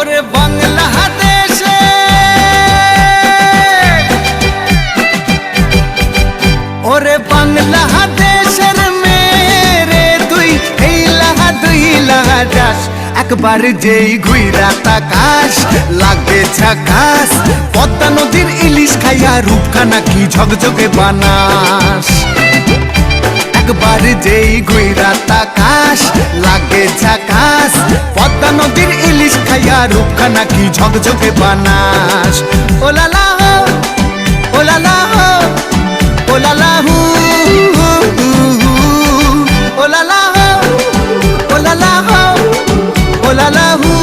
ওরে বাংলাদেশে ওরে বাংলাদেশের মেরে তুই এই লাহা দুই লাহা যাস একবার যেই ঘুইরা তাকাস লাগে ঝাকাস পদ্মা নদীর ইলিশ খাইয়া রূপখানা কি ঝকঝকে বানাস একবার যেই ঘুইরা তাকাস লাগে ঝাকাস পদ্মা নদীর ইলিশ খাইয়া রূপখানা কি ঝকঝকে বানাস ওলালা হো ওলালা হো ওলালা হু ওলালা হো ওলালা হো ওলালা হু